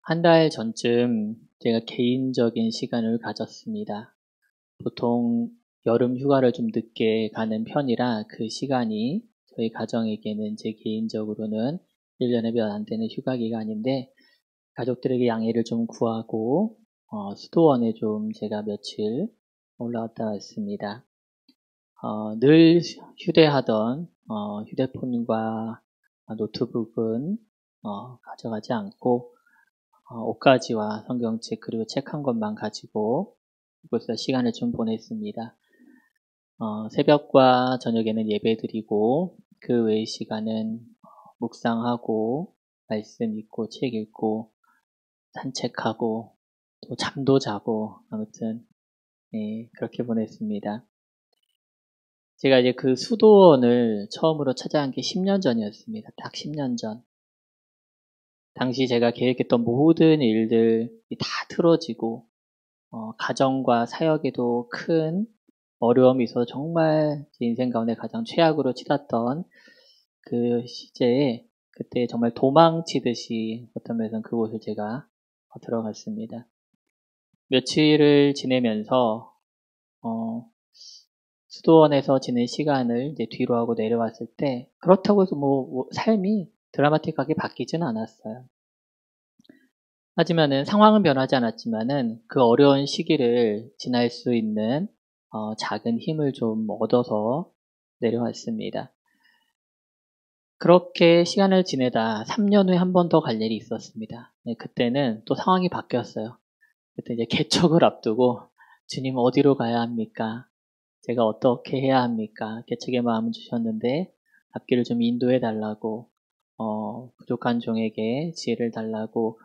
한 달 전쯤 제가 개인적인 시간을 가졌습니다. 보통 여름 휴가를 좀 늦게 가는 편이라 그 시간이 저희 가정에게는 제 개인적으로는 1년에 몇 안 되는 휴가 기간인데 가족들에게 양해를 좀 구하고 수도원에 좀 제가 며칠 올라왔다 왔습니다. 늘 휴대하던 휴대폰과 노트북은 가져가지 않고 옷가지와 성경책 그리고 책 한 권만 가지고 이곳에서 시간을 좀 보냈습니다. 새벽과 저녁에는 예배드리고 그 외의 시간은 묵상하고 말씀 읽고 책 읽고 산책하고 또 잠도 자고 아무튼 그렇게 보냈습니다. 제가 이제 그 수도원을 처음으로 찾아간 게 10년 전이었습니다. 딱 10년 전. 당시 제가 계획했던 모든 일들이 다 틀어지고 가정과 사역에도 큰 어려움이 있어서 정말 제 인생 가운데 가장 최악으로 치닫던 그 시제에 그때 정말 도망치듯이 어떤 면에서는 그곳을 제가 들어갔습니다. 며칠을 지내면서 수도원에서 지낸 시간을 이제 뒤로 하고 내려왔을 때 그렇다고 해서 뭐 삶이 드라마틱하게 바뀌지는 않았어요. 하지만은 상황은 변하지 않았지만은 그 어려운 시기를 지날 수 있는 작은 힘을 좀 얻어서 내려왔습니다. 그렇게 시간을 지내다 3년 후에 한 번 더 갈 일이 있었습니다. 그때는 또 상황이 바뀌었어요. 그때 이제 개척을 앞두고 주님 어디로 가야 합니까? 제가 어떻게 해야 합니까? 개척의 마음을 주셨는데 앞길을 좀 인도해 달라고 부족한 종에게 지혜를 달라고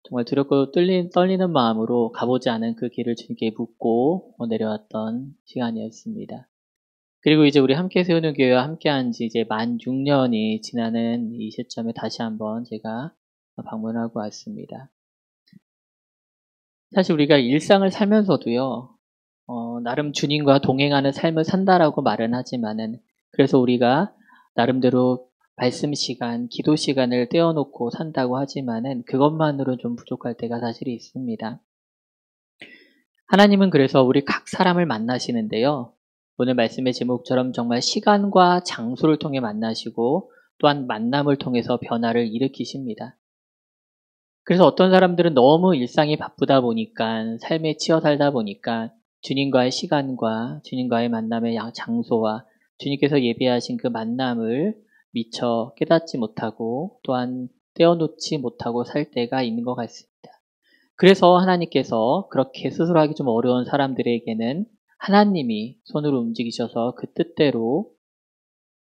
정말 두렵고 떨리는 마음으로 가보지 않은 그 길을 주님께 묻고 내려왔던 시간이었습니다. 그리고 이제 우리 함께 세우는 교회와 함께한 지 이제 만 6년이 지나는 이 시점에 다시 한번 제가 방문하고 왔습니다. 사실 우리가 일상을 살면서도요, 나름 주님과 동행하는 삶을 산다라고 말은 하지만은, 그래서 우리가 나름대로 말씀 시간, 기도 시간을 떼어놓고 산다고 하지만은 그것만으로 좀 부족할 때가 사실 있습니다. 하나님은 그래서 우리 각 사람을 만나시는데요. 오늘 말씀의 제목처럼 정말 시간과 장소를 통해 만나시고 또한 만남을 통해서 변화를 일으키십니다. 그래서 어떤 사람들은 너무 일상이 바쁘다 보니까 삶에 치여 살다 보니까 주님과의 시간과 주님과의 만남의 장소와 주님께서 예비하신 그 만남을 미처 깨닫지 못하고 또한 떼어놓지 못하고 살 때가 있는 것 같습니다. 그래서 하나님께서 그렇게 스스로 하기 좀 어려운 사람들에게는 하나님이 손으로 움직이셔서 그 뜻대로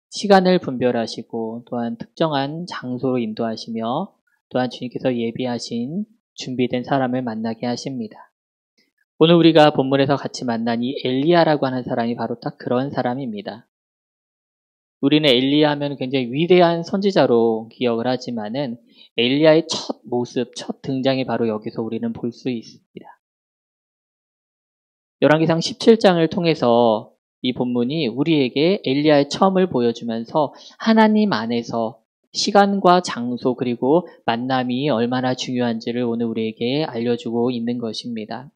시간을 분별하시고 또한 특정한 장소로 인도하시며 또한 주님께서 예비하신 준비된 사람을 만나게 하십니다. 오늘 우리가 본문에서 같이 만난 이 엘리야라고 하는 사람이 바로 딱 그런 사람입니다. 우리는 엘리야 하면 굉장히 위대한 선지자로 기억을 하지만은 엘리야의 첫 모습, 첫 등장이 바로 여기서 우리는 볼 수 있습니다. 열왕기상 17장을 통해서 이 본문이 우리에게 엘리야의 처음을 보여주면서 하나님 안에서 시간과 장소 그리고 만남이 얼마나 중요한지를 오늘 우리에게 알려주고 있는 것입니다.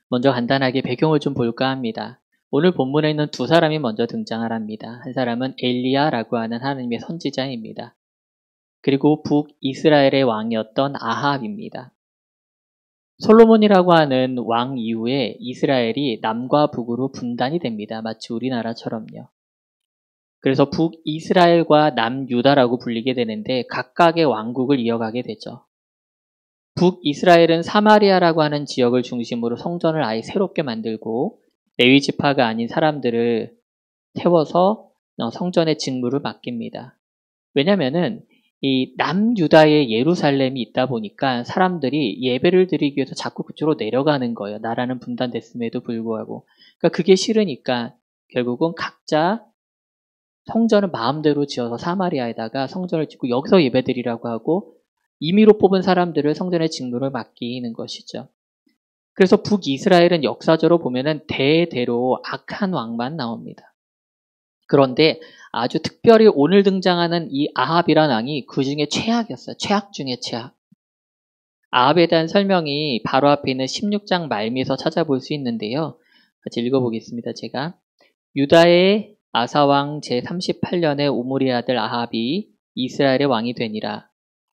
먼저 간단하게 배경을 좀 볼까 합니다. 오늘 본문에 있는 두 사람이 먼저 등장을 합니다. 한 사람은 엘리야라고 하는 하나님의 선지자입니다. 그리고 북이스라엘의 왕이었던 아합입니다. 솔로몬이라고 하는 왕 이후에 이스라엘이 남과 북으로 분단이 됩니다. 마치 우리나라처럼요. 그래서 북이스라엘과 남유다라고 불리게 되는데 각각의 왕국을 이어가게 되죠. 북이스라엘은 사마리아라고 하는 지역을 중심으로 성전을 아예 새롭게 만들고 레위 지파가 아닌 사람들을 태워서 성전의 직무를 맡깁니다. 왜냐면은 이 남유다의 예루살렘이 있다 보니까 사람들이 예배를 드리기 위해서 자꾸 그쪽으로 내려가는 거예요. 나라는 분단됐음에도 불구하고. 그러니까 그게 싫으니까 결국은 각자 성전을 마음대로 지어서 사마리아에다가 성전을 짓고 여기서 예배드리라고 하고 임의로 뽑은 사람들을 성전의 직무를 맡기는 것이죠. 그래서 북이스라엘은 역사적으로 보면은 대대로 악한 왕만 나옵니다. 그런데 아주 특별히 오늘 등장하는 이 아합이라는 왕이 그 중에 최악이었어요. 최악 중에 최악. 아합에 대한 설명이 바로 앞에 있는 16장 말미에서 찾아볼 수 있는데요. 같이 읽어보겠습니다. 제가 유다의 아사왕 제38년에 오므리의 아들 아합이 이스라엘의 왕이 되니라.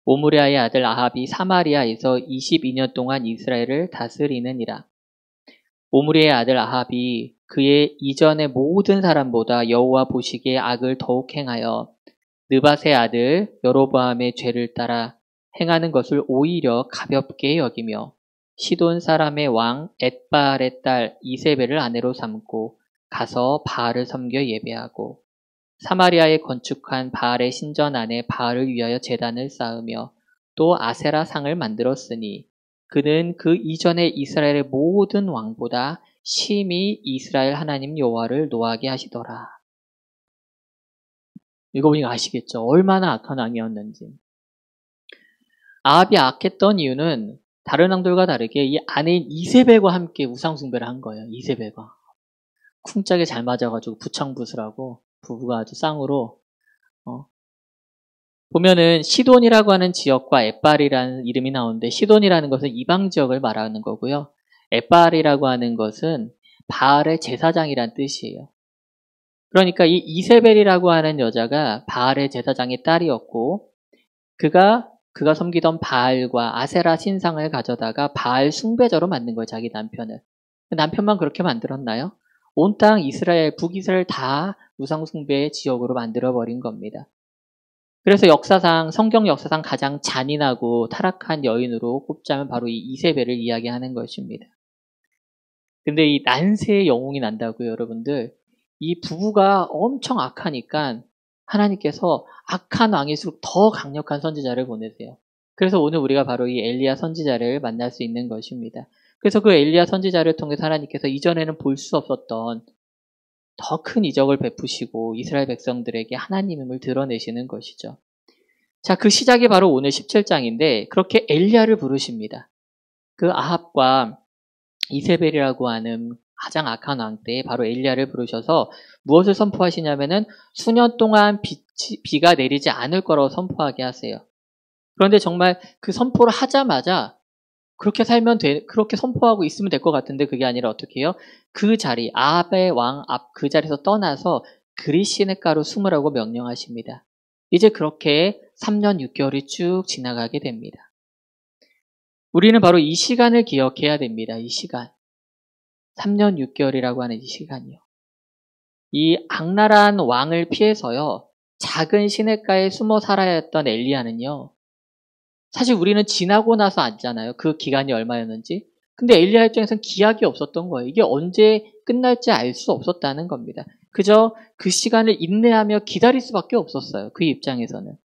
오므리아의 아들 아합이 사마리아에서 22년 동안 이스라엘을 다스리느니라. 오므리의 아들 아합이 그의 이전의 모든 사람보다 여호와 보시기에 악을 더욱 행하여 느밧의 아들 여로보암의 죄를 따라 행하는 것을 오히려 가볍게 여기며 시돈 사람의 왕 엣바알의 딸 이세벨을 아내로 삼고 가서 바알을 섬겨 예배하고 사마리아에 건축한 바알의 신전 안에 바알을 위하여 제단을 쌓으며 또 아세라 상을 만들었으니 그는 그 이전에 이스라엘의 모든 왕보다 심히 이스라엘 하나님 여호와를 노하게 하시더라. 읽어보니까 아시겠죠? 얼마나 악한 왕이었는지. 아합이 악했던 이유는 다른 왕들과 다르게 이 아내인 이세벨과 함께 우상숭배를 한 거예요. 이세벨과. 쿵짝에 잘 맞아가지고 부창부수라고 부부가 아주 쌍으로 보면은 시돈이라고 하는 지역과 엣바알이라는 이름이 나오는데 시돈이라는 것은 이방 지역을 말하는 거고요. 엣바알이라고 하는 것은 바알의 제사장이란 뜻이에요. 그러니까 이 이세벨이라고 하는 여자가 바알의 제사장의 딸이었고 그가 섬기던 바알과 아세라 신상을 가져다가 바알 숭배자로 만든 거예요. 자기 남편을. 남편만 그렇게 만들었나요? 온 땅 이스라엘, 북이스라엘 다 우상숭배의 지역으로 만들어버린 겁니다. 그래서 역사상, 성경 역사상 가장 잔인하고 타락한 여인으로 꼽자면 바로 이 이세벨을 이야기하는 것입니다. 근데 이 난세의 영웅이 난다고요, 여러분들. 이 부부가 엄청 악하니까 하나님께서 악한 왕일수록 더 강력한 선지자를 보내세요. 그래서 오늘 우리가 바로 이 엘리야 선지자를 만날 수 있는 것입니다. 그래서 그 엘리야 선지자를 통해서 하나님께서 이전에는 볼 수 없었던 더 큰 이적을 베푸시고 이스라엘 백성들에게 하나님임을 드러내시는 것이죠. 자, 그 시작이 바로 오늘 17장인데 그렇게 엘리야를 부르십니다. 그 아합과 이세벨이라고 하는 가장 악한 왕 때 바로 엘리야를 부르셔서 무엇을 선포하시냐면은 수년 동안 비가 내리지 않을 거라고 선포하게 하세요. 그런데 정말 그 선포를 하자마자 그렇게 살면 그렇게 선포하고 있으면 될 것 같은데 그게 아니라 어떻게 해요? 그 자리, 아합의 왕 앞 그 자리에서 떠나서 그리시네가로 숨으라고 명령하십니다. 이제 그렇게 3년 6개월이 쭉 지나가게 됩니다. 우리는 바로 이 시간을 기억해야 됩니다. 이 시간. 3년 6개월이라고 하는 이 시간이요. 이 악랄한 왕을 피해서요. 작은 시냇가에 숨어 살아야 했던 엘리야는요. 사실 우리는 지나고 나서 알잖아요. 그 기간이 얼마였는지. 근데 엘리야 입장에서는 기약이 없었던 거예요. 이게 언제 끝날지 알 수 없었다는 겁니다. 그저 그 시간을 인내하며 기다릴 수밖에 없었어요. 그 입장에서는.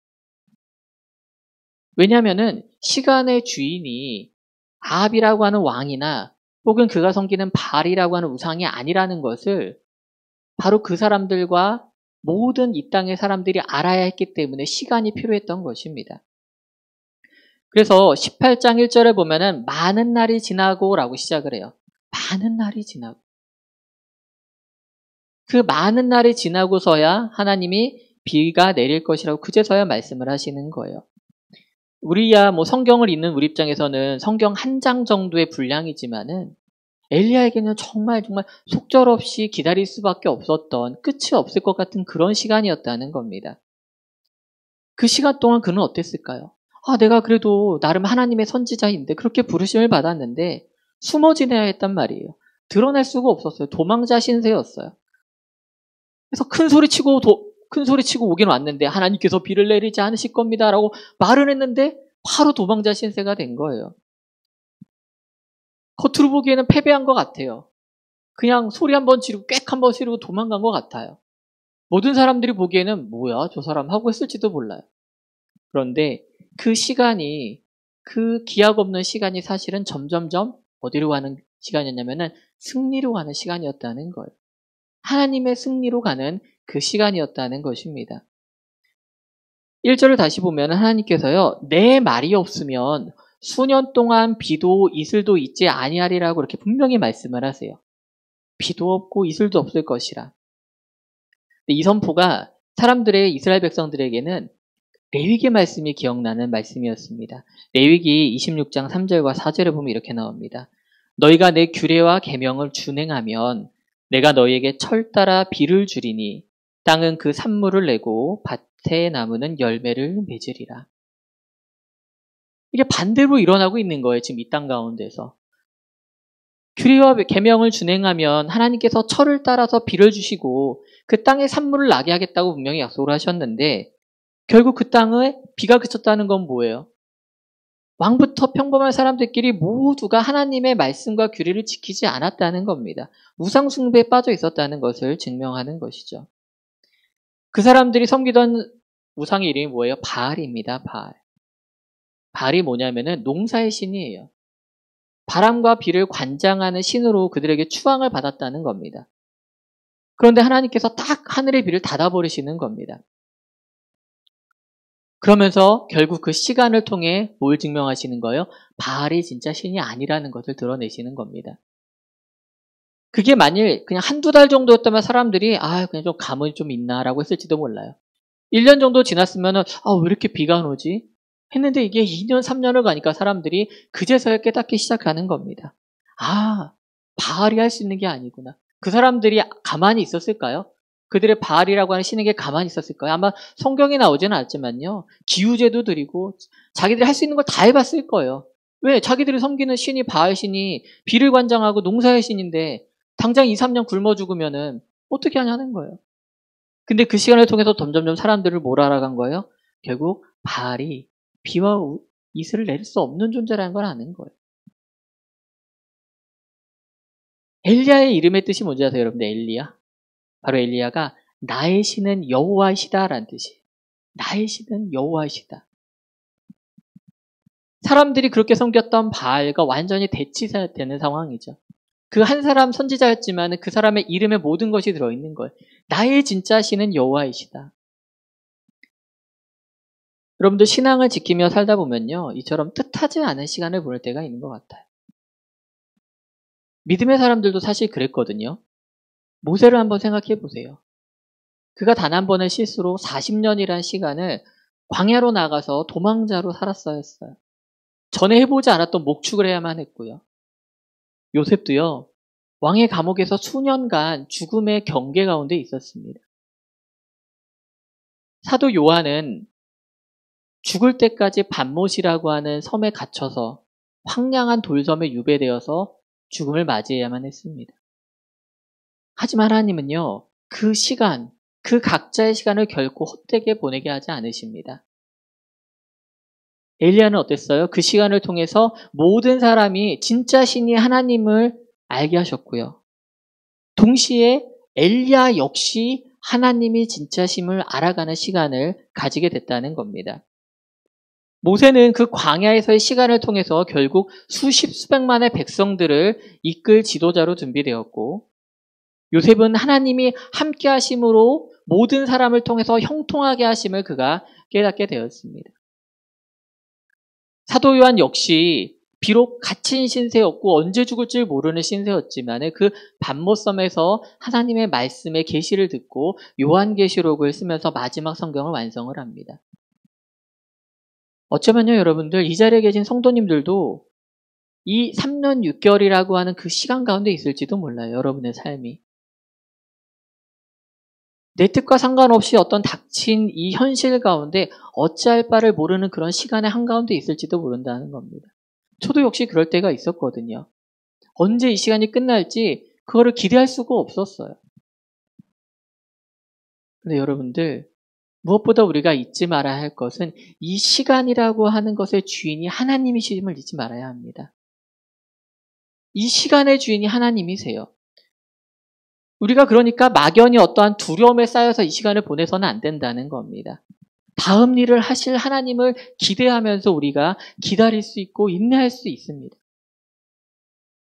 왜냐하면은 시간의 주인이 아합이라고 하는 왕이나 혹은 그가 섬기는 바알이라고 하는 우상이 아니라는 것을 바로 그 사람들과 모든 이 땅의 사람들이 알아야 했기 때문에 시간이 필요했던 것입니다. 그래서 18장 1절에 보면은 많은 날이 지나고 라고 시작을 해요. 많은 날이 지나고. 그 많은 날이 지나고서야 하나님이 비가 내릴 것이라고 그제서야 말씀을 하시는 거예요. 우리야 뭐 성경을 읽는 우리 입장에서는 성경 한 장 정도의 분량이지만은 엘리야에게는 정말 속절없이 기다릴 수밖에 없었던 끝이 없을 것 같은 그런 시간이었다는 겁니다. 그 시간 동안 그는 어땠을까요? 내가 그래도 나름 하나님의 선지자인데 그렇게 부르심을 받았는데 숨어 지내야 했단 말이에요. 드러날 수가 없었어요. 도망자 신세였어요. 그래서 큰 소리 치고 오긴 왔는데 하나님께서 비를 내리지 않으실 겁니다 라고 말을 했는데 바로 도망자 신세가 된 거예요. 겉으로 보기에는 패배한 것 같아요. 그냥 소리 한번 지르고 꽥 한번 지르고 도망간 것 같아요. 모든 사람들이 보기에는 뭐야 저 사람 하고 했을지도 몰라요. 그런데 그 시간이 그 기약 없는 시간이 사실은 점점점 어디로 가는 시간이었냐면은 승리로 가는 시간이었다는 거예요. 하나님의 승리로 가는 그 시간이었다는 것입니다. 1절을 다시 보면 하나님께서요. 내 말이 없으면 수년 동안 비도 이슬도 있지 아니하리라고 이렇게 분명히 말씀을 하세요. 비도 없고 이슬도 없을 것이라. 이 선포가 사람들의 이스라엘 백성들에게는 레위기 말씀이 기억나는 말씀이었습니다. 레위기 26장 3절과 4절에 보면 이렇게 나옵니다. 너희가 내 규례와 계명을 준행하면 내가 너희에게 철 따라 비를 주리니 땅은 그 산물을 내고 밭의 나무는 열매를 맺으리라. 이게 반대로 일어나고 있는 거예요. 지금 이 땅 가운데서. 규례와 계명을 준행하면 하나님께서 철을 따라서 비를 주시고 그 땅에 산물을 나게 하겠다고 분명히 약속을 하셨는데 결국 그 땅에 비가 그쳤다는 건 뭐예요? 왕부터 평범한 사람들끼리 모두가 하나님의 말씀과 규례를 지키지 않았다는 겁니다. 우상 숭배에 빠져 있었다는 것을 증명하는 것이죠. 그 사람들이 섬기던 우상의 이름이 뭐예요? 바알입니다. 바알. 바알이 뭐냐면은 농사의 신이에요. 바람과 비를 관장하는 신으로 그들에게 추앙을 받았다는 겁니다. 그런데 하나님께서 딱 하늘의 비를 닫아버리시는 겁니다. 그러면서 결국 그 시간을 통해 뭘 증명하시는 거예요? 바알이 진짜 신이 아니라는 것을 드러내시는 겁니다. 그게 만일 그냥 한두 달 정도였다면 사람들이 그냥 좀 감흥이 좀 있나라고 했을지도 몰라요. 1년 정도 지났으면 왜 이렇게 비가 안 오지? 했는데 이게 2년, 3년을 가니까 사람들이 그제서야 깨닫기 시작하는 겁니다. 바알이 할 수 있는 게 아니구나. 그 사람들이 가만히 있었을까요? 그들의 바알이라고 하는 신에게 가만히 있었을까요? 아마 성경에 나오지는 않지만요. 기우제도 드리고 자기들이 할 수 있는 걸 다 해봤을 거예요. 왜? 자기들이 섬기는 신이 바알 신이 비를 관장하고 농사의 신인데 당장 2, 3년 굶어 죽으면은 어떻게 하냐는 거예요. 근데 그 시간을 통해서 점점점 사람들을 뭘 알아간 거예요? 결국 바알이 비와 이슬을 내릴 수 없는 존재라는 걸 아는 거예요. 엘리야의 이름의 뜻이 뭔지 아세요, 여러분들? 엘리야? 바로 엘리야가 나의 신은 여호와이시다라는 뜻이에요. 나의 신은 여호와이시다. 사람들이 그렇게 섬겼던 바알과 완전히 대치되는 상황이죠. 그 한 사람 선지자였지만 그 사람의 이름에 모든 것이 들어있는 거예요. 나의 진짜 신은 여호와이시다. 여러분들 신앙을 지키며 살다 보면요. 이처럼 뜻하지 않은 시간을 보낼 때가 있는 것 같아요. 믿음의 사람들도 사실 그랬거든요. 모세를 한번 생각해 보세요. 그가 단 한 번의 실수로 40년이라는 시간을 광야로 나가서 도망자로 살았어야 했어요. 전에 해보지 않았던 목축을 해야만 했고요. 요셉도요. 왕의 감옥에서 수년간 죽음의 경계 가운데 있었습니다. 사도 요한은 죽을 때까지 밤못이라고 하는 섬에 갇혀서 황량한 돌섬에 유배되어서 죽음을 맞이해야만 했습니다. 하지만 하나님은요. 그 시간, 그 각자의 시간을 결코 헛되게 보내게 하지 않으십니다. 엘리야는 어땠어요? 그 시간을 통해서 모든 사람이 진짜 신이 하나님을 알게 하셨고요. 동시에 엘리야 역시 하나님이 진짜 신을 알아가는 시간을 가지게 됐다는 겁니다. 모세는 그 광야에서의 시간을 통해서 결국 수십 수백만의 백성들을 이끌 지도자로 준비되었고 요셉은 하나님이 함께 하심으로 모든 사람을 통해서 형통하게 하심을 그가 깨닫게 되었습니다. 사도 요한 역시 비록 갇힌 신세였고 언제 죽을지 모르는 신세였지만 그 밤못섬에서 하나님의 말씀의 계시를 듣고 요한계시록을 쓰면서 마지막 성경을 완성을 합니다. 어쩌면요 여러분들 이 자리에 계신 성도님들도 이 3년 6개월이라고 하는 그 시간 가운데 있을지도 몰라요. 여러분의 삶이. 내 뜻과 상관없이 어떤 닥친 이 현실 가운데 어찌할 바를 모르는 그런 시간의 한가운데 있을지도 모른다는 겁니다. 저도 역시 그럴 때가 있었거든요. 언제 이 시간이 끝날지 그거를 기대할 수가 없었어요. 근데 여러분들 무엇보다 우리가 잊지 말아야 할 것은 이 시간이라고 하는 것의 주인이 하나님이심을 잊지 말아야 합니다. 이 시간의 주인이 하나님이세요. 우리가 그러니까 막연히 어떠한 두려움에 쌓여서 이 시간을 보내서는 안 된다는 겁니다. 다음 일을 하실 하나님을 기대하면서 우리가 기다릴 수 있고 인내할 수 있습니다.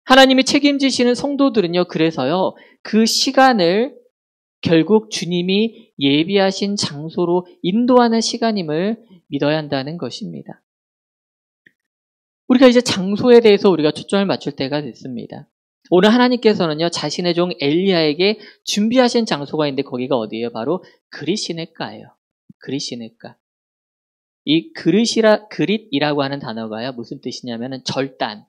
하나님이 책임지시는 성도들은요. 그래서요. 그 시간을 결국 주님이 예비하신 장소로 인도하는 시간임을 믿어야 한다는 것입니다. 우리가 이제 장소에 대해서 우리가 초점을 맞출 때가 됐습니다. 오늘 하나님께서는요, 자신의 종 엘리야에게 준비하신 장소가 있는데 거기가 어디예요? 바로 그릿 시냇가예요. 그릿 시냇가. 이 그릿이라고 하는 단어가요. 무슨 뜻이냐면은 절단,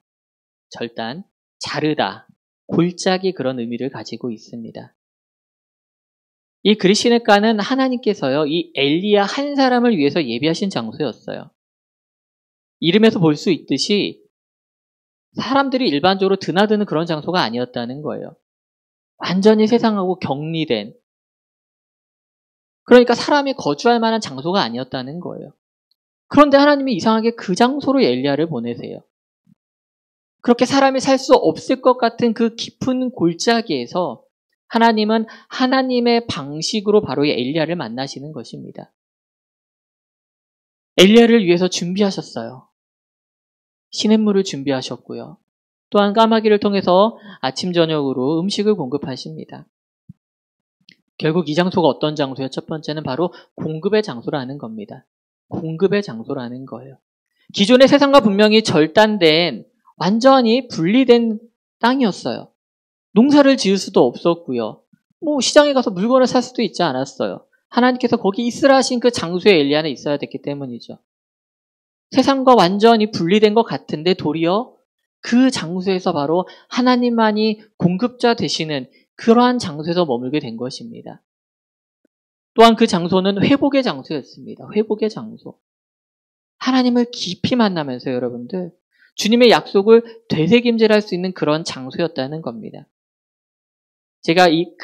자르다, 골짜기 그런 의미를 가지고 있습니다. 이 그릿시네가는 하나님께서요, 이 엘리야 한 사람을 위해서 예비하신 장소였어요. 이름에서 볼 수 있듯이 사람들이 일반적으로 드나드는 그런 장소가 아니었다는 거예요. 완전히 세상하고 격리된, 그러니까 사람이 거주할 만한 장소가 아니었다는 거예요. 그런데 하나님이 이상하게 그 장소로 엘리야를 보내세요. 그렇게 사람이 살 수 없을 것 같은 그 깊은 골짜기에서 하나님은 하나님의 방식으로 바로 이 엘리야를 만나시는 것입니다. 엘리야를 위해서 준비하셨어요. 시냇물을 준비하셨고요. 또한 까마귀를 통해서 아침 저녁으로 음식을 공급하십니다. 결국 이 장소가 어떤 장소예요? 첫 번째는 바로 공급의 장소라는 겁니다. 공급의 장소라는 거예요. 기존의 세상과 분명히 절단된, 완전히 분리된 땅이었어요. 농사를 지을 수도 없었고요. 시장에 가서 물건을 살 수도 있지 않았어요. 하나님께서 거기 있으라 하신 그 장소에 엘리야는 있어야 됐기 때문이죠. 세상과 완전히 분리된 것 같은데 도리어 그 장소에서 바로 하나님만이 공급자 되시는 그러한 장소에서 머물게 된 것입니다. 또한 그 장소는 회복의 장소였습니다. 회복의 장소. 하나님을 깊이 만나면서 여러분들 주님의 약속을 되새김질할 수 있는 그런 장소였다는 겁니다. 제가 이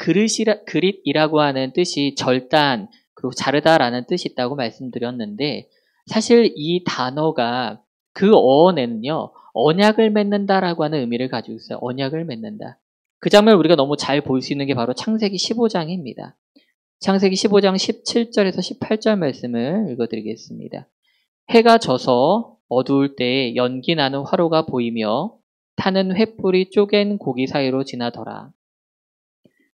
그릿이라고 하는 뜻이 절단 그리고 자르다라는 뜻이 있다고 말씀드렸는데 사실 이 단어가 그 어원에는요 언약을 맺는다라고 하는 의미를 가지고 있어요. 언약을 맺는다. 그 장면을 우리가 너무 잘 볼 수 있는 게 바로 창세기 15장입니다. 창세기 15장 17절에서 18절 말씀을 읽어드리겠습니다. 해가 져서 어두울 때 연기 나는 화로가 보이며 타는 횃불이 쪼갠 고기 사이로 지나더라.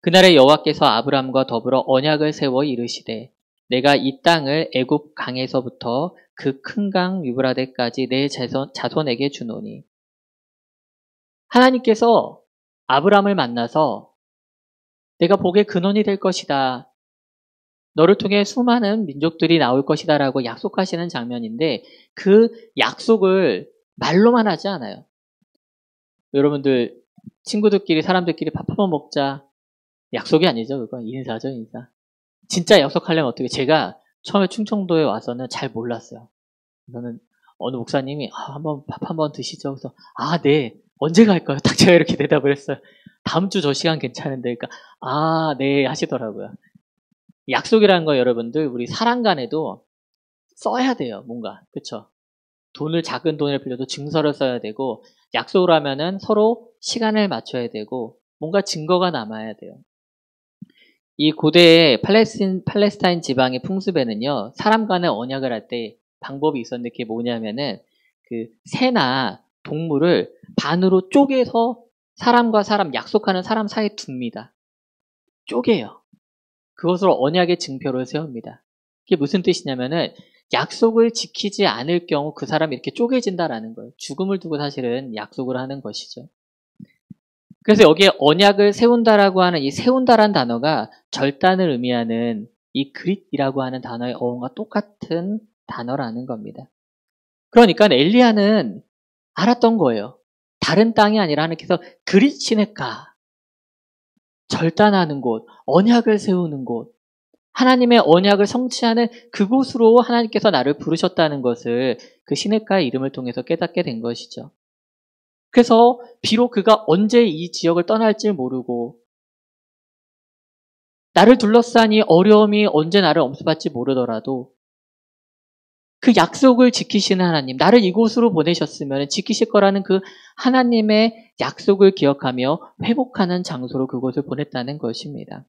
그날에 여호와께서 아브람과 더불어 언약을 세워 이르시되 내가 이 땅을 애굽 강에서부터 그 큰 강 유브라데까지 내 자손에게 주노니. 하나님께서 아브람을 만나서 내가 복의 근원이 될 것이다. 너를 통해 수많은 민족들이 나올 것이다 라고 약속하시는 장면인데 그 약속을 말로만 하지 않아요. 여러분들 친구들끼리 사람들끼리 밥 한번 먹자. 약속이 아니죠. 그건 인사죠. 인사. 진짜 약속하려면 어떻게 제가 처음에 충청도에 와서는 잘 몰랐어요. 저는 어느 목사님이 한번 밥 한번 드시죠. 그래서 네. 언제 갈까요? 딱 제가 이렇게 대답을 했어요. 다음 주 저 시간 괜찮은데 그러니까 네 하시더라고요. 약속이라는 거 여러분들 우리 사람 간에도 써야 돼요. 뭔가. 그렇죠? 작은 돈을 빌려도 증서를 써야 되고 약속을 하면은 서로 시간을 맞춰야 되고 뭔가 증거가 남아야 돼요. 이 고대의 팔레스타인 지방의 풍습에는요, 사람 간의 언약을 할 때 방법이 있었는데 그게 뭐냐면은 그 새나 동물을 반으로 쪼개서 사람과 사람, 약속하는 사람 사이에 둡니다. 쪼개요. 그것으로 언약의 증표를 세웁니다. 그게 무슨 뜻이냐면은 약속을 지키지 않을 경우 그 사람이 이렇게 쪼개진다라는 거예요. 죽음을 두고 사실은 약속을 하는 것이죠. 그래서 여기에 언약을 세운다라고 하는 이 세운다란 단어가 절단을 의미하는 이 그릿이라고 하는 단어의 어원과 똑같은 단어라는 겁니다. 그러니까 엘리야는 알았던 거예요. 다른 땅이 아니라 하나님께서 그릿시네가 절단하는 곳, 언약을 세우는 곳, 하나님의 언약을 성취하는 그곳으로 하나님께서 나를 부르셨다는 것을 그 시네가의 이름을 통해서 깨닫게 된 것이죠. 그래서 비록 그가 언제 이 지역을 떠날지 모르고 나를 둘러싸니 어려움이 언제 나를 엄습할지 모르더라도 그 약속을 지키시는 하나님, 나를 이곳으로 보내셨으면 지키실 거라는 그 하나님의 약속을 기억하며 회복하는 장소로 그곳을 보냈다는 것입니다.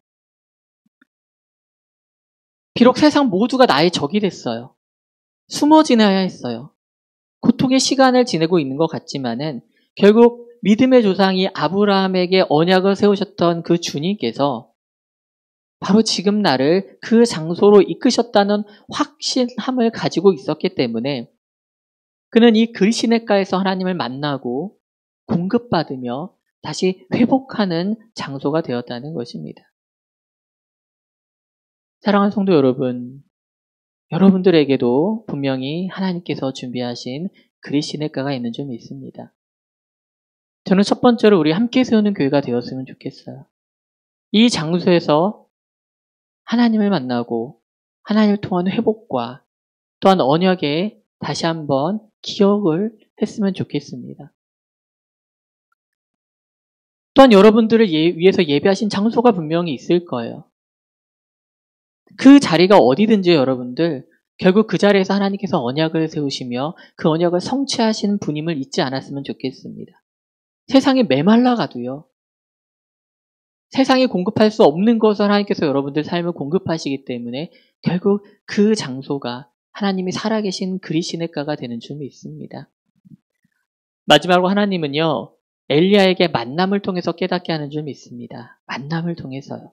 비록 세상 모두가 나의 적이 됐어요. 숨어 지내야 했어요. 고통의 시간을 지내고 있는 것 같지만은 결국 믿음의 조상이 아브라함에게 언약을 세우셨던 그 주님께서 바로 지금 나를 그 장소로 이끄셨다는 확신함을 가지고 있었기 때문에 그는 이 그릿시네가에서 하나님을 만나고 공급받으며 다시 회복하는 장소가 되었다는 것입니다. 사랑하는 성도 여러분, 여러분들에게도 분명히 하나님께서 준비하신 그리 시냇가가 있는 줄 믿습니다. 저는 첫 번째로 우리 함께 세우는 교회가 되었으면 좋겠어요. 이 장소에서 하나님을 만나고 하나님을 통한 회복과 또한 언약에 다시 한번 기억을 했으면 좋겠습니다. 또한 여러분들을 위해서 예배하신 장소가 분명히 있을 거예요. 그 자리가 어디든지 여러분들 결국 그 자리에서 하나님께서 언약을 세우시며 그 언약을 성취하시는 분임을 잊지 않았으면 좋겠습니다. 세상이 메말라가도요. 세상이 공급할 수 없는 것을 하나님께서 여러분들 삶을 공급하시기 때문에 결국 그 장소가 하나님이 살아계신 그리 시냇가가 되는 줄 믿습니다. 마지막으로 하나님은요. 엘리야에게 만남을 통해서 깨닫게 하는 줄 믿습니다. 만남을 통해서요.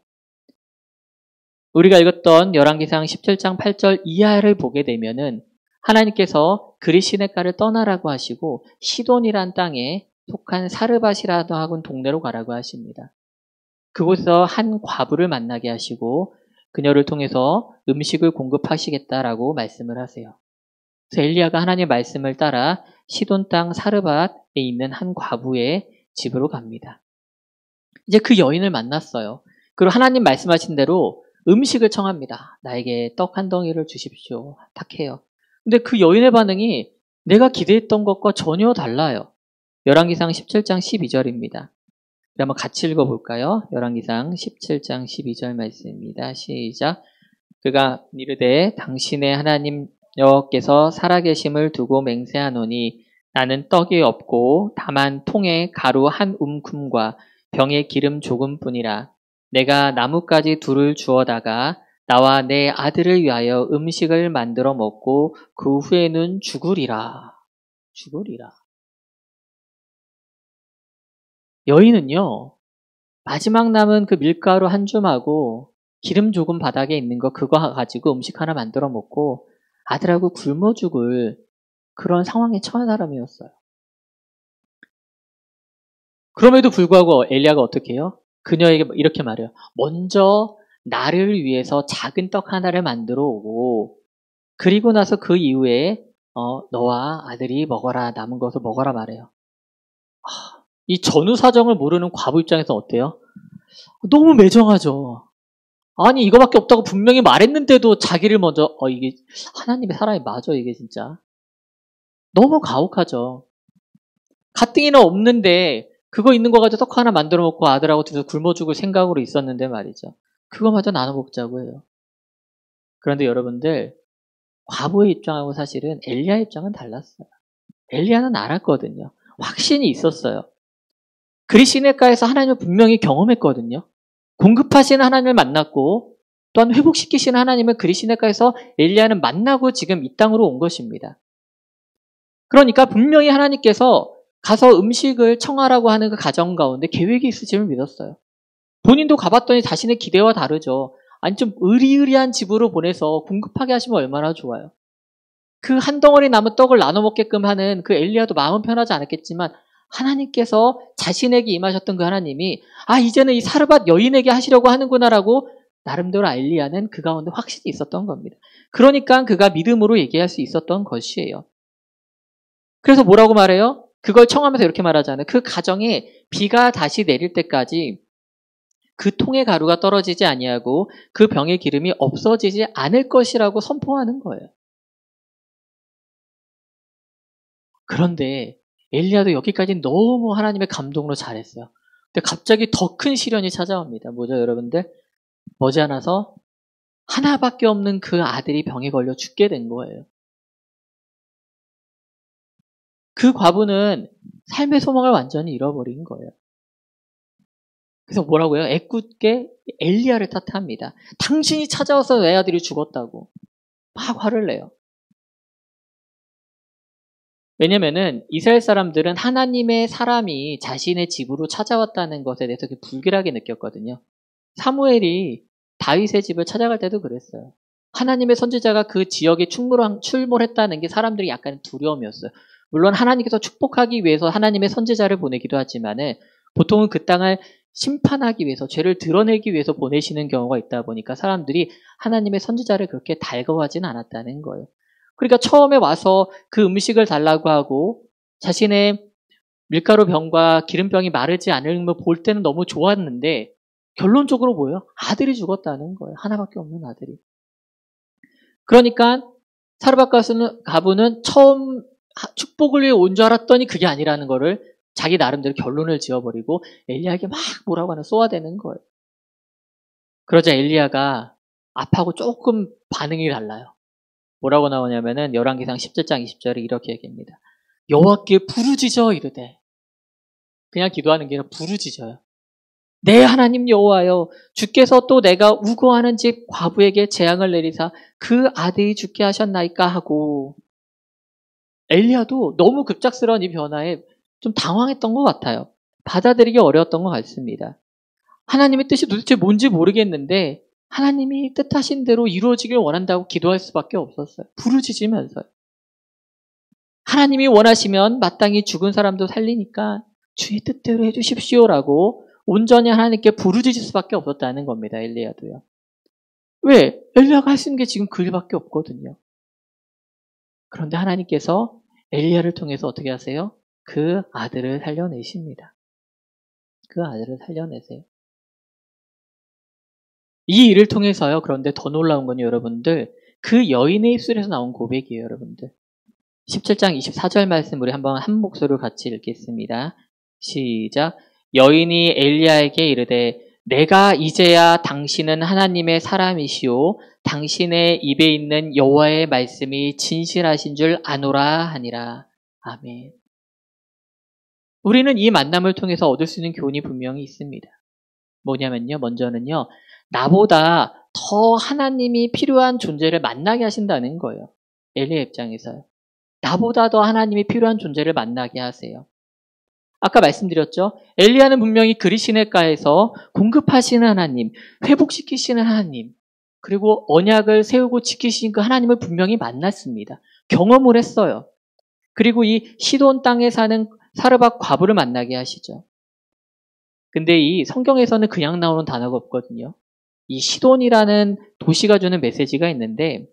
우리가 읽었던 열왕기상 17장 8절 이하를 보게 되면은 하나님께서 그리 시냇가를 떠나라고 하시고 시돈이란 땅에 속한 사르밧이라도 하는 동네로 가라고 하십니다. 그곳에서 한 과부를 만나게 하시고 그녀를 통해서 음식을 공급하시겠다라고 말씀을 하세요. 그래서 엘리야가 하나님의 말씀을 따라 시돈 땅 사르밧에 있는 한 과부의 집으로 갑니다. 이제 그 여인을 만났어요. 그리고 하나님 말씀하신 대로 음식을 청합니다. 나에게 떡 한 덩이를 주십시오. 탁해요. 근데 그 여인의 반응이 내가 기대했던 것과 전혀 달라요. 열왕기상 17장 12절입니다. 한번 같이 읽어볼까요? 열왕기상 17장 12절 말씀입니다. 시작. 그가 이르되 당신의 하나님 여호와께서 살아계심을 두고 맹세하노니 나는 떡이 없고 다만 통에 가루 한 움큼과 병에 기름 조금뿐이라. 내가 나뭇가지 둘을 주어다가 나와 내 아들을 위하여 음식을 만들어 먹고 그 후에는 죽으리라. 죽으리라. 여인은요. 마지막 남은 그 밀가루 한 줌하고 기름 조금 바닥에 있는 거 그거 가지고 음식 하나 만들어 먹고 아들하고 굶어 죽을 그런 상황에 처한 사람이었어요. 그럼에도 불구하고 엘리야가 어떻게 해요? 그녀에게 이렇게 말해요. 먼저 나를 위해서 작은 떡 하나를 만들어 오고 그리고 나서 그 이후에 너와 아들이 먹어라. 남은 것을 먹어라 말해요. 이 전후 사정을 모르는 과부 입장에서 어때요? 너무 매정하죠. 아니 이거밖에 없다고 분명히 말했는데도 자기를 먼저 이게 하나님의 사람이 맞아 이게 진짜. 너무 가혹하죠. 가뜩이나 없는데 그거 있는 거 가지고 떡 하나 만들어 먹고 아들하고 둘이서 굶어 죽을 생각으로 있었는데 말이죠. 그거마저 나눠 먹자고 해요. 그런데 여러분들 과부의 입장하고 사실은 엘리야 입장은 달랐어요. 엘리야는 알았거든요. 확신이 있었어요. 그리 시냇가에서 하나님을 분명히 경험했거든요. 공급하시는 하나님을 만났고 또한 회복시키시는 하나님을 그리 시냇가에서 엘리야는 만나고 지금 이 땅으로 온 것입니다. 그러니까 분명히 하나님께서 가서 음식을 청하라고 하는 그 가정 가운데 계획이 있으심을 믿었어요. 본인도 가봤더니 자신의 기대와 다르죠. 아니 좀 의리의리한 집으로 보내서 공급하게 하시면 얼마나 좋아요. 그 한 덩어리 남은 떡을 나눠 먹게끔 하는 그 엘리야도 마음은 편하지 않았겠지만 하나님께서 자신에게 임하셨던 그 하나님이 이제는 이 사르밧 여인에게 하시려고 하는구나라고 나름대로 엘리야는 그 가운데 확신이 있었던 겁니다. 그러니까 그가 믿음으로 얘기할 수 있었던 것이에요. 그래서 뭐라고 말해요? 그걸 청하면서 이렇게 말하잖아요. 그 가정에 비가 다시 내릴 때까지 그 통의 가루가 떨어지지 아니하고 그 병의 기름이 없어지지 않을 것이라고 선포하는 거예요. 그런데 엘리야도 여기까지 너무 하나님의 감동으로 잘했어요. 근데 갑자기 더 큰 시련이 찾아옵니다. 뭐죠, 여러분들? 머지않아서 하나밖에 없는 그 아들이 병에 걸려 죽게 된 거예요. 그 과부는 삶의 소망을 완전히 잃어버린 거예요. 그래서 뭐라고요? 애꿎게 엘리야를 탓합니다. 당신이 찾아와서 내 아들이 죽었다고 막 화를 내요. 왜냐면은 이스라엘 사람들은 하나님의 사람이 자신의 집으로 찾아왔다는 것에 대해서 불길하게 느꼈거든요. 사무엘이 다윗의 집을 찾아갈 때도 그랬어요. 하나님의 선지자가 그 지역에 출몰했다는 게 사람들이 약간 두려움이었어요. 물론 하나님께서 축복하기 위해서 하나님의 선지자를 보내기도 하지만은 보통은 그 땅을 심판하기 위해서, 죄를 드러내기 위해서 보내시는 경우가 있다 보니까 사람들이 하나님의 선지자를 그렇게 달가워하지는 않았다는 거예요. 그러니까 처음에 와서 그 음식을 달라고 하고 자신의 밀가루 병과 기름병이 마르지 않은 걸 볼 때는 너무 좋았는데 결론적으로 뭐예요? 아들이 죽었다는 거예요. 하나밖에 없는 아들이. 그러니까 사르밧 가부는 처음 축복을 위해 온 줄 알았더니 그게 아니라는 거를 자기 나름대로 결론을 지어버리고 엘리야에게 막 뭐라고 하나 쏘아대는 거예요. 그러자 엘리야가 앞하고 조금 반응이 달라요. 뭐라고 나오냐면은 열왕기상 17장 20절에 이렇게 얘기합니다. 여호와께 부르짖어 이르되, 그냥 기도하는 게 아니라 부르짖어요. 내 하나님 여호와여, 주께서 또 내가 우거하는 집 과부에게 재앙을 내리사 그 아들이 죽게 하셨나이까 하고. 엘리야도 너무 급작스러운 이 변화에 좀 당황했던 것 같아요. 받아들이기 어려웠던 것 같습니다. 하나님의 뜻이 도대체 뭔지 모르겠는데 하나님이 뜻하신 대로 이루어지길 원한다고 기도할 수밖에 없었어요. 부르짖으면서요. 하나님이 원하시면 마땅히 죽은 사람도 살리니까 주의 뜻대로 해주십시오라고 온전히 하나님께 부르짖을 수밖에 없었다는 겁니다. 엘리야도요. 왜? 엘리야가 할 수 있는 게 지금 그 일밖에 없거든요. 그런데 하나님께서 엘리야를 통해서 어떻게 하세요? 그 아들을 살려내십니다. 그 아들을 살려내세요. 이 일을 통해서요. 그런데 더 놀라운 건 여러분들, 그 여인의 입술에서 나온 고백이에요. 여러분들. 17장 24절 말씀 우리 한번 한 목소리로 같이 읽겠습니다. 시작. 여인이 엘리야에게 이르되 내가 이제야 당신은 하나님의 사람이시오 당신의 입에 있는 여호와의 말씀이 진실하신 줄 아노라 하니라. 아멘. 우리는 이 만남을 통해서 얻을 수 있는 교훈이 분명히 있습니다. 뭐냐면요. 먼저는요. 나보다 더 하나님이 필요한 존재를 만나게 하신다는 거예요. 엘리야 입장에서요. 나보다 더 하나님이 필요한 존재를 만나게 하세요. 아까 말씀드렸죠. 엘리야는 분명히 그리시네가에서 공급하시는 하나님, 회복시키시는 하나님, 그리고 언약을 세우고 지키신 그 하나님을 분명히 만났습니다. 경험을 했어요. 그리고 이 시돈 땅에 사는 사르밧 과부를 만나게 하시죠. 근데 이 성경에서는 그냥 나오는 단어가 없거든요. 이 시돈이라는 도시가 주는 메시지가 있는데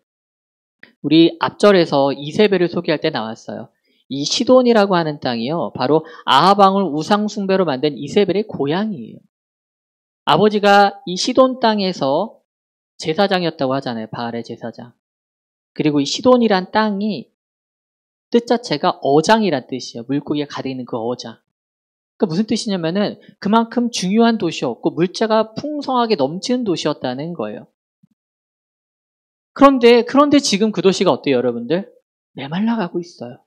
우리 앞절에서 이세벨을 소개할 때 나왔어요. 이 시돈이라고 하는 땅이요. 바로 아합 왕을 우상 숭배로 만든 이세벨의 고향이에요. 아버지가 이 시돈 땅에서 제사장이었다고 하잖아요. 바알의 제사장. 그리고 이 시돈이란 땅이 뜻 자체가 어장이란 뜻이에요. 물고기가 가득 있는 그 어장. 그러니까 무슨 뜻이냐면은 그만큼 중요한 도시였고 물자가 풍성하게 넘치는 도시였다는 거예요. 그런데 지금 그 도시가 어때요, 여러분들? 메말라가고 있어요.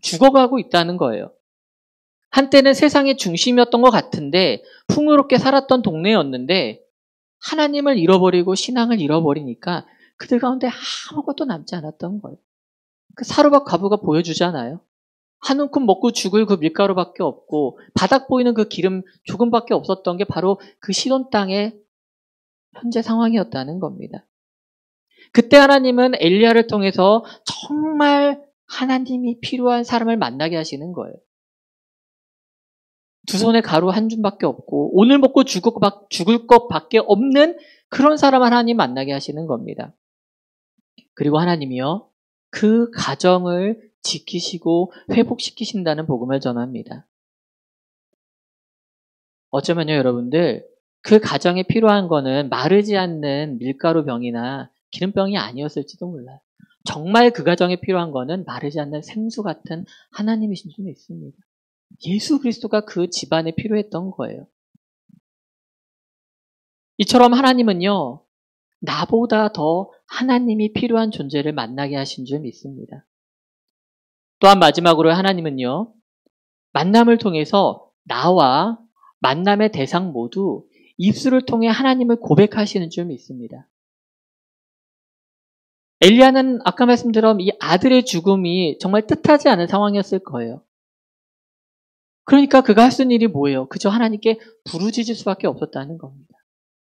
죽어가고 있다는 거예요. 한때는 세상의 중심이었던 것 같은데 풍요롭게 살았던 동네였는데 하나님을 잃어버리고 신앙을 잃어버리니까 그들 가운데 아무것도 남지 않았던 거예요. 그 사르밧 과부가 보여주잖아요. 한 움큼 먹고 죽을 그 밀가루밖에 없고 바닥 보이는 그 기름 조금밖에 없었던 게 바로 그 시돈 땅의 현재 상황이었다는 겁니다. 그때 하나님은 엘리야를 통해서 정말 하나님이 필요한 사람을 만나게 하시는 거예요. 두 손에 가루 한 줌밖에 없고 오늘 먹고 죽을 것밖에 없는 그런 사람 하나님 만나게 하시는 겁니다. 그리고 하나님이요. 그 가정을 지키시고 회복시키신다는 복음을 전합니다. 어쩌면요, 여러분들, 그 가정에 필요한 거는 마르지 않는 밀가루 병이나 기름병이 아니었을지도 몰라요. 정말 그 가정에 필요한 거는 마르지 않는 생수 같은 하나님이신 줄 믿습니다. 예수 그리스도가 그 집안에 필요했던 거예요. 이처럼 하나님은요, 나보다 더 하나님이 필요한 존재를 만나게 하신 줄 믿습니다. 또한 마지막으로 하나님은요, 만남을 통해서 나와 만남의 대상 모두 입술을 통해 하나님을 고백하시는 줄 믿습니다. 엘리야는 아까 말씀드린 이 아들의 죽음이 정말 뜻하지 않은 상황이었을 거예요. 그러니까 그가 할 수 있는 일이 뭐예요? 그저 하나님께 부르짖을 수밖에 없었다는 겁니다.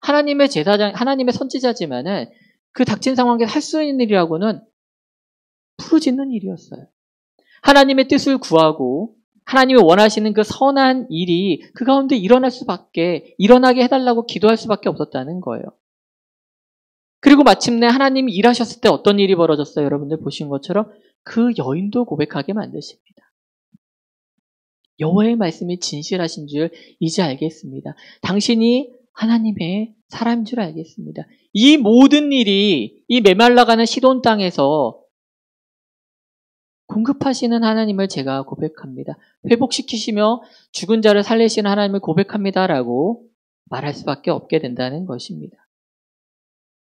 하나님의 제사장, 하나님의 선지자지만은 그 닥친 상황에 할 수 있는 일이라고는 부르짖는 일이었어요. 하나님의 뜻을 구하고 하나님이 원하시는 그 선한 일이 그 가운데 일어나게 해달라고 기도할 수밖에 없었다는 거예요. 그리고 마침내 하나님이 일하셨을 때 어떤 일이 벌어졌어요? 여러분들 보신 것처럼 그 여인도 고백하게 만드십니다. 여호와의 말씀이 진실하신 줄 이제 알겠습니다. 당신이 하나님의 사람인 줄 알겠습니다. 이 모든 일이 이 메말라가는 시돈 땅에서 공급하시는 하나님을 제가 고백합니다. 회복시키시며 죽은 자를 살리시는 하나님을 고백합니다라고 말할 수밖에 없게 된다는 것입니다.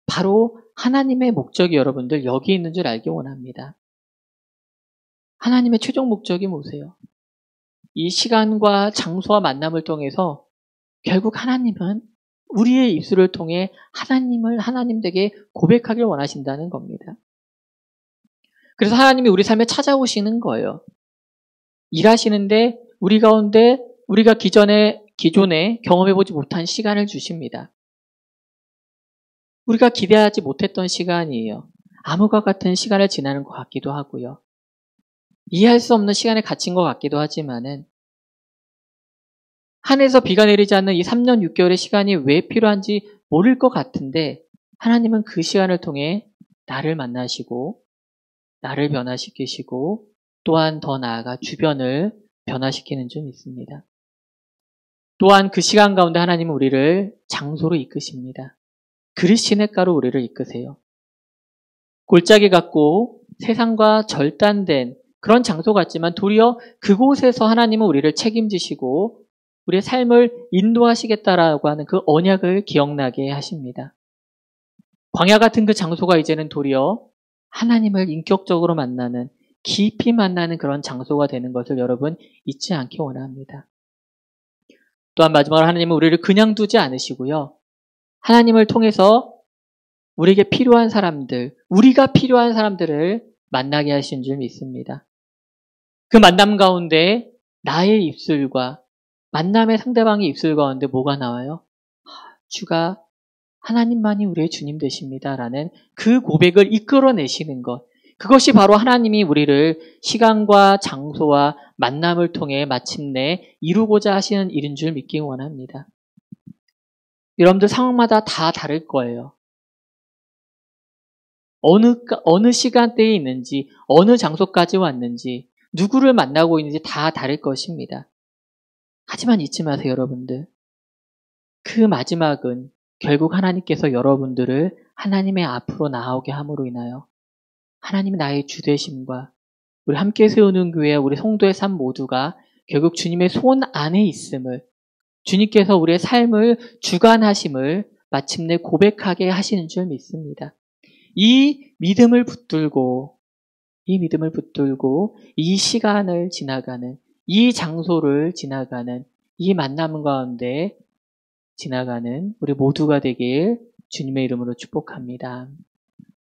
바로 하나님의 목적이 여러분들 여기 있는 줄 알기 원합니다. 하나님의 최종 목적이 뭐세요? 이 시간과 장소와 만남을 통해서 결국 하나님은 우리의 입술을 통해 하나님을 하나님에게 고백하길 원하신다는 겁니다. 그래서 하나님이 우리 삶에 찾아오시는 거예요. 일하시는데 우리 가운데 우리가 기존에 경험해보지 못한 시간을 주십니다. 우리가 기대하지 못했던 시간이에요. 암흑과 같은 시간을 지나는 것 같기도 하고요. 이해할 수 없는 시간에 갇힌 것 같기도 하지만은 하늘에서 비가 내리지 않는 이 3년 6개월의 시간이 왜 필요한지 모를 것 같은데 하나님은 그 시간을 통해 나를 만나시고 나를 변화시키시고 또한 더 나아가 주변을 변화시키는 줄 믿습니다. 또한 그 시간 가운데 하나님은 우리를 장소로 이끄십니다. 그릇 시냇가로 우리를 이끄세요. 골짜기 같고 세상과 절단된 그런 장소 같지만 도리어 그곳에서 하나님은 우리를 책임지시고 우리의 삶을 인도하시겠다라고 하는 그 언약을 기억나게 하십니다. 광야 같은 그 장소가 이제는 도리어 하나님을 인격적으로 만나는 깊이 만나는 그런 장소가 되는 것을 여러분 잊지 않기 원합니다. 또한 마지막으로 하나님은 우리를 그냥 두지 않으시고요. 하나님을 통해서 우리에게 필요한 사람들, 우리가 필요한 사람들을 만나게 하신 줄 믿습니다. 그 만남 가운데 나의 입술과 만남의 상대방의 입술 가운데 뭐가 나와요? 주가 하나님만이 우리의 주님 되십니다라는 그 고백을 이끌어내시는 것. 그것이 바로 하나님이 우리를 시간과 장소와 만남을 통해 마침내 이루고자 하시는 일인 줄 믿기 원합니다. 여러분들 상황마다 다 다를 거예요. 어느 시간대에 있는지, 어느 장소까지 왔는지, 누구를 만나고 있는지 다 다를 것입니다. 하지만 잊지 마세요, 여러분들. 그 마지막은 결국 하나님께서 여러분들을 하나님의 앞으로 나아오게 함으로 인하여 하나님이 나의 주되심과 우리 함께 세우는 교회와 우리 성도의 삶 모두가 결국 주님의 손 안에 있음을 주님께서 우리의 삶을 주관하심을 마침내 고백하게 하시는 줄 믿습니다. 이 믿음을 붙들고 이 시간을 지나가는 이 장소를 지나가는 이 만남 가운데 지나가는 우리 모두가 되길 주님의 이름으로 축복합니다.